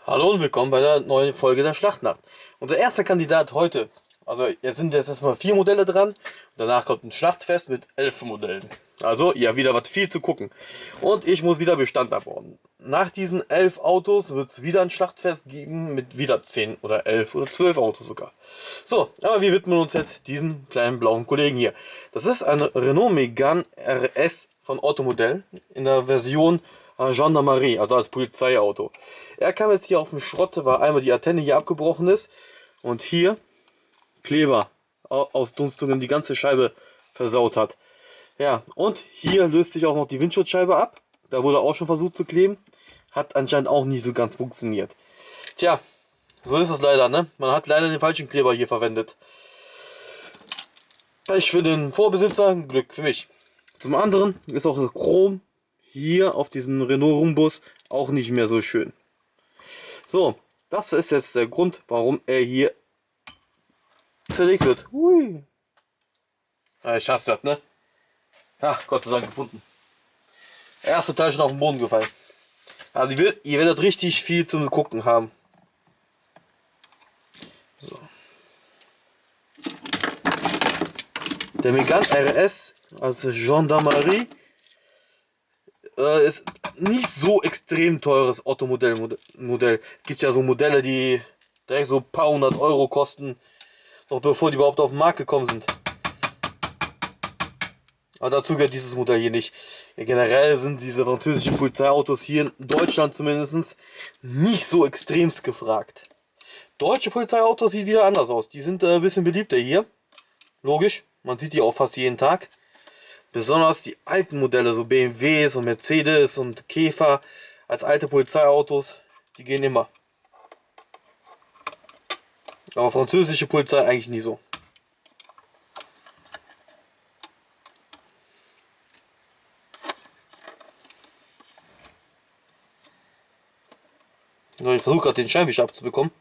Hallo und willkommen bei der neuen Folge der Schlachtnacht. Unser erster Kandidat heute, also jetzt sind jetzt erstmal 4 Modelle dran, danach kommt ein Schlachtfest mit 11 Modellen. Also ja, wieder was viel zu gucken. Und ich muss wieder Bestand abbauen. Nach diesen 11 Autos wird es wieder ein Schlachtfest geben mit wieder 10 oder 11 oder 12 Autos sogar. So, aber wir widmen uns jetzt diesen kleinen blauen Kollegen hier. Das ist ein Renault Megane RS von Otto-Modell in der Version Gendarmerie, also als Polizeiauto. Er kam jetzt hier auf den Schrott, weil einmal die Antenne hier abgebrochen ist und hier Kleber Ausdunstungen die ganze Scheibe versaut hat. Ja, und hier löst sich auch noch die Windschutzscheibe ab. Da wurde auch schon versucht zu kleben. Hat anscheinend auch nicht so ganz funktioniert. Tja, so ist es leider, ne? Man hat leider den falschen Kleber hier verwendet. Pech für den Vorbesitzer, Glück für mich. Zum anderen ist auch das Chrom hier auf diesem Renault Rumbus auch nicht mehr so schön. So, das ist jetzt der Grund, warum er hier zerlegt wird. Hui. Ja, ich hasse das, ne? Ja, Gott sei Dank gefunden. Erste Teil schon auf den Boden gefallen. Also ihr werdet richtig viel zum Gucken haben. So. Der Megane RS, also Gendarmerie, ist nicht so extrem teures Otto-Modell. Gibt ja so Modelle, die direkt so ein paar hundert Euro kosten, noch bevor die überhaupt auf den Markt gekommen sind. Aber dazu gehört dieses Modell hier nicht. Ja, generell sind diese französischen Polizeiautos hier in Deutschland zumindest nicht so extremst gefragt. Deutsche Polizeiautos sieht wieder anders aus. Die sind ein bisschen beliebter hier. Logisch, man sieht die auch fast jeden Tag. Besonders die alten Modelle, so BMWs und Mercedes und Käfer als alte Polizeiautos, die gehen immer. Aber französische Polizei eigentlich nie so. Ich versuche gerade den Scheinwischer abzubekommen.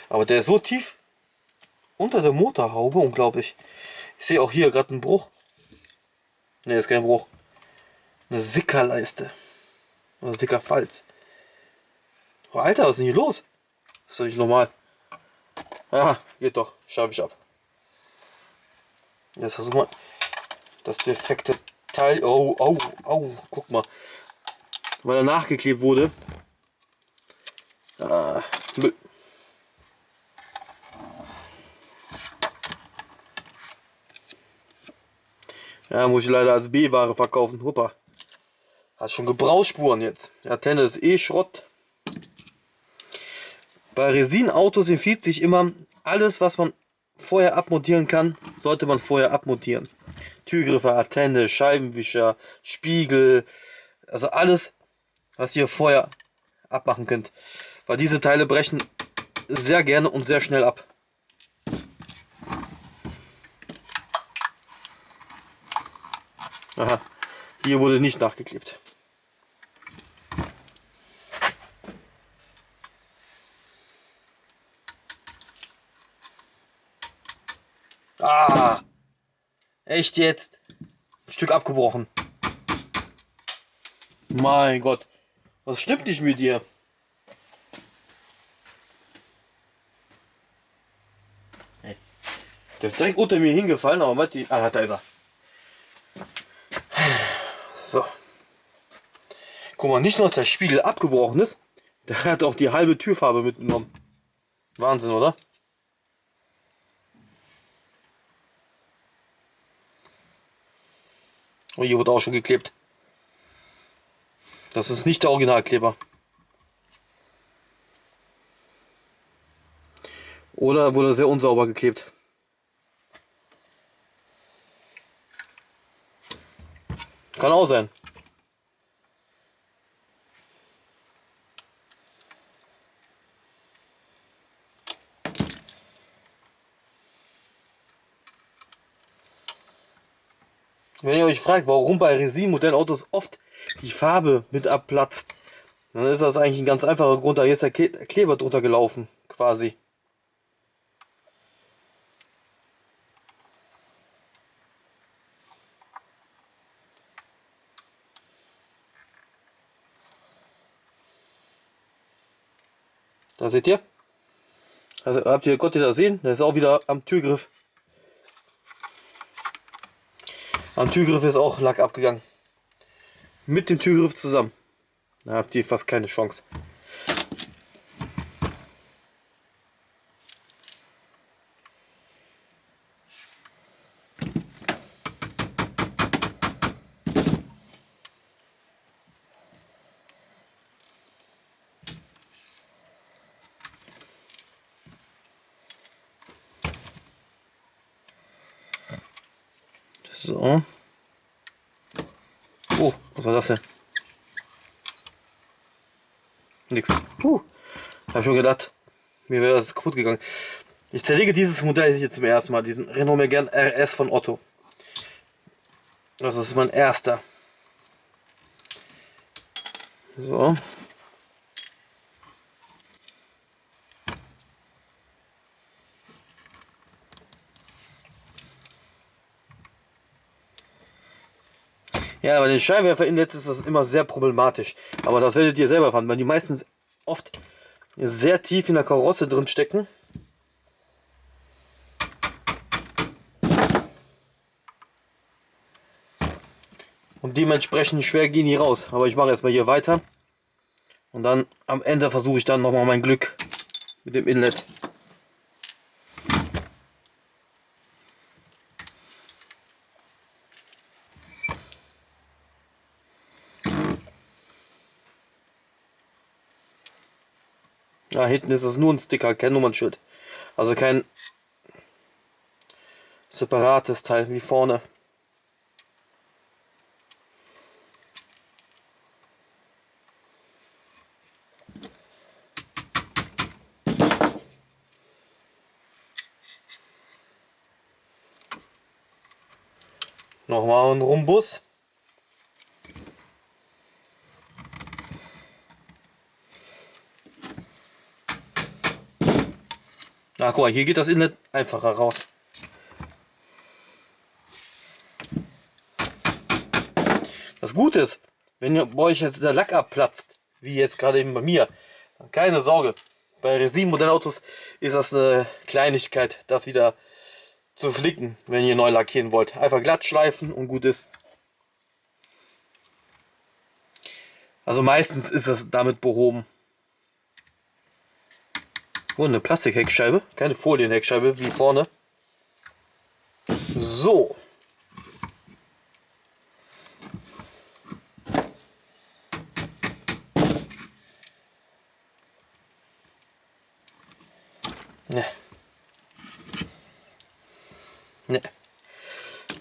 Aber der ist so tief unter der Motorhaube, unglaublich. Ich sehe auch hier gerade einen Bruch. Ne, ist kein Bruch. Eine Sickerleiste. Oder Sickerfalz. Oh, Alter, was ist denn hier los? Das ist doch nicht normal. Ja, geht doch. Schreibe ich ab. Jetzt versuchen wir das defekte Teil. Oh, oh, oh, guck mal. Weil er nachgeklebt wurde. Müll. Ja, muss ich leider als B-Ware verkaufen. Huppa. Hat schon Gebrauchsspuren jetzt. Die Antenne ist eh Schrott. Bei Resin-Autos empfiehlt sich immer, alles was man vorher abmontieren kann, sollte man vorher abmontieren. Türgriffe, Antenne, Scheibenwischer, Spiegel, also alles, was ihr vorher abmachen könnt. Weil diese Teile brechen sehr gerne und sehr schnell ab. Aha, hier wurde nicht nachgeklebt. Ah, echt jetzt? Ein Stück abgebrochen. Mein Gott, was stimmt nicht mit dir? Hey. Der ist direkt unter mir hingefallen, aber warte, ah, da ist er. So. Guck mal, nicht nur, dass der Spiegel abgebrochen ist, der hat auch die halbe Türfarbe mitgenommen. Wahnsinn, oder? Oh, hier wurde auch schon geklebt. Das ist nicht der Originalkleber. Oder wurde sehr unsauber geklebt. Kann auch sein. Wenn ihr euch fragt, warum bei Resin-Modellautos oft die Farbe mit abplatzt, dann ist das eigentlich ein ganz einfacher Grund. Da ist der Kleber drunter gelaufen, quasi. Da seht ihr. Also habt ihr Gott da sehen? Der ist auch wieder am Türgriff. Am Türgriff ist auch Lack abgegangen. Mit dem Türgriff zusammen. Da habt ihr fast keine Chance. So. Oh, was war das denn? Nix. Hab ich schon gedacht, mir wäre das kaputt gegangen. Ich zerlege dieses Modell hier zum ersten Mal, diesen Renault Megane RS von Otto. Das ist mein erster. So. Ja, bei den Scheinwerferinlets ist das immer sehr problematisch. Aber das werdet ihr selber erfahren, weil die meistens oft sehr tief in der Karosse drin stecken. Und dementsprechend schwer gehen die raus. Aber ich mache erstmal hier weiter. Und dann am Ende versuche ich dann nochmal mein Glück mit dem Inlet. Ja, hinten ist es nur ein Sticker, kein Nummernschild. Also kein separates Teil wie vorne. Nochmal ein Rumbus. Ach, guck mal, hier geht das Inlet einfacher raus. Das Gute ist, wenn bei euch jetzt der Lack abplatzt, wie jetzt gerade eben bei mir, dann keine Sorge. Bei Resin-Modellautos ist das eine Kleinigkeit, das wieder zu flicken, wenn ihr neu lackieren wollt. Einfach glatt schleifen und gut ist. Also meistens ist das damit behoben. Oh, eine Plastikheckscheibe, keine Folienheckscheibe wie vorne. So. Ne. Ne.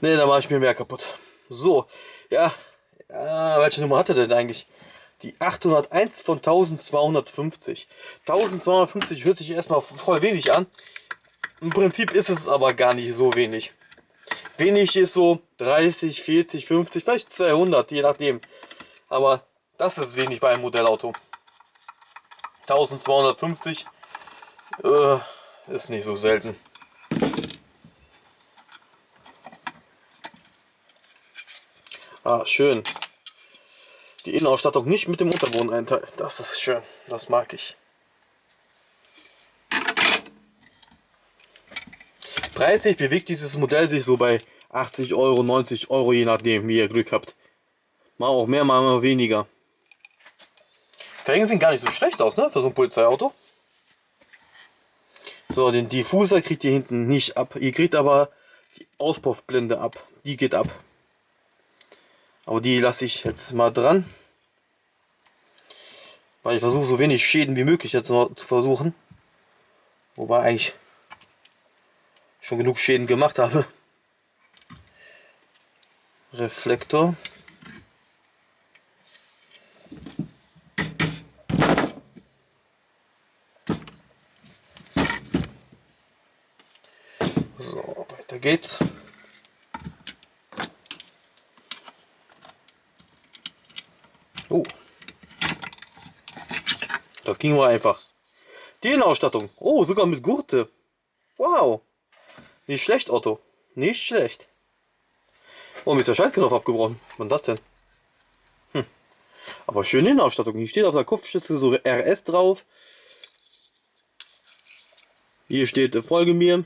Ne, da mache ich mir mehr kaputt. So. Ja. Welche Nummer hat er denn eigentlich? Die 801 von 1250. 1250 hört sich erstmal voll wenig an. Im Prinzip ist es aber gar nicht so wenig. Wenig ist so 30, 40, 50, vielleicht 200, je nachdem. Aber das ist wenig bei einem Modellauto. 1250 ist nicht so selten. Ah, schön. Die Innenausstattung nicht mit dem Unterbodeneinteil. Das ist schön. Das mag ich. Preislich bewegt dieses Modell sich so bei 80 Euro, 90 Euro, je nachdem, wie ihr Glück habt. Mal auch mehr, mal weniger. Felgen sehen gar nicht so schlecht aus, ne? Für so ein Polizeiauto. So, den Diffuser kriegt ihr hinten nicht ab. Ihr kriegt aber die Auspuffblende ab. Die geht ab. Aber die lasse ich jetzt mal dran. Weil ich versuche so wenig Schäden wie möglich jetzt noch zu versuchen. Wobei eigentlich schon genug Schäden gemacht habe. Reflektor. So, weiter geht's. Oh. Das ging mal einfach. Die Innenausstattung. Oh, sogar mit Gurte. Wow. Nicht schlecht, Otto. Nicht schlecht. Oh, mir ist der Schaltknopf abgebrochen. Was ist das denn? Aber schöne Innenausstattung. Hier steht auf der Kopfstütze so RS drauf. Hier steht, folge mir.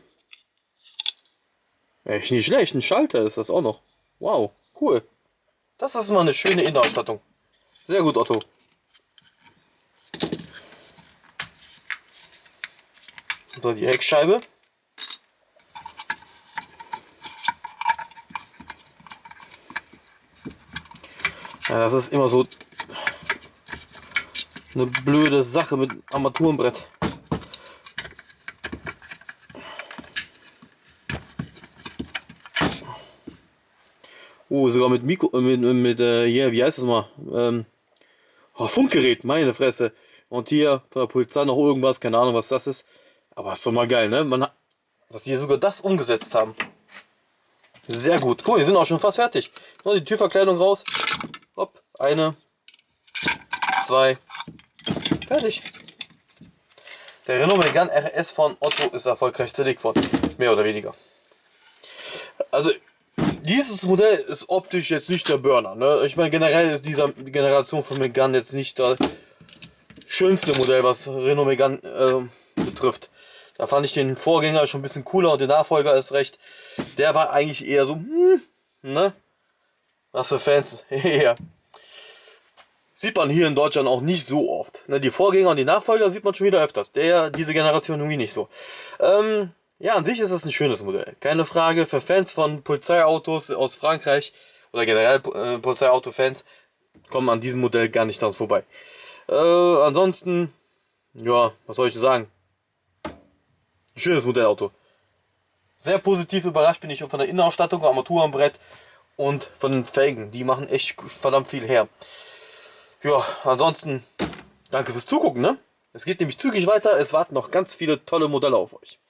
Echt nicht schlecht, ein Schalter ist das auch noch. Wow, cool. Das ist mal eine schöne Innenausstattung. Sehr gut, Otto. So, die Heckscheibe. Ja, das ist immer so eine blöde Sache mit Armaturenbrett. Sogar mit Mikro, hier, wie heißt das mal? Funkgerät, meine Fresse. Und hier von der Polizei noch irgendwas, keine Ahnung, was das ist. Aber ist doch mal geil, ne? Dass die sogar das umgesetzt haben. Sehr gut. Guck mal, die sind auch schon fast fertig. Nur die Türverkleidung raus. Hopp, eine, zwei, fertig. Der Renault Megane RS von Otto ist erfolgreich zerlegt worden. Mehr oder weniger. Also, dieses Modell ist optisch jetzt nicht der Burner. Ne? Ich meine, generell ist diese Generation von Megane jetzt nicht das schönste Modell, was Renault Megane betrifft. Da fand ich den Vorgänger schon ein bisschen cooler und den Nachfolger ist recht. Der war eigentlich eher so, ne? Was für Fans. Ja. Sieht man hier in Deutschland auch nicht so oft. Ne? Die Vorgänger und die Nachfolger sieht man schon wieder öfters. Diese Generation irgendwie nicht so. Ja, an sich ist es ein schönes Modell. Keine Frage. Für Fans von Polizeiautos aus Frankreich oder generell Polizeiauto-Fans kommen an diesem Modell gar nicht dran vorbei. Ansonsten, ja, was soll ich sagen? Ein schönes Modellauto. Sehr positiv überrascht bin ich von der Innenausstattung, Armaturenbrett und von den Felgen. Die machen echt verdammt viel her. Ja, ansonsten danke fürs Zugucken. Ne? Es geht nämlich zügig weiter. Es warten noch ganz viele tolle Modelle auf euch.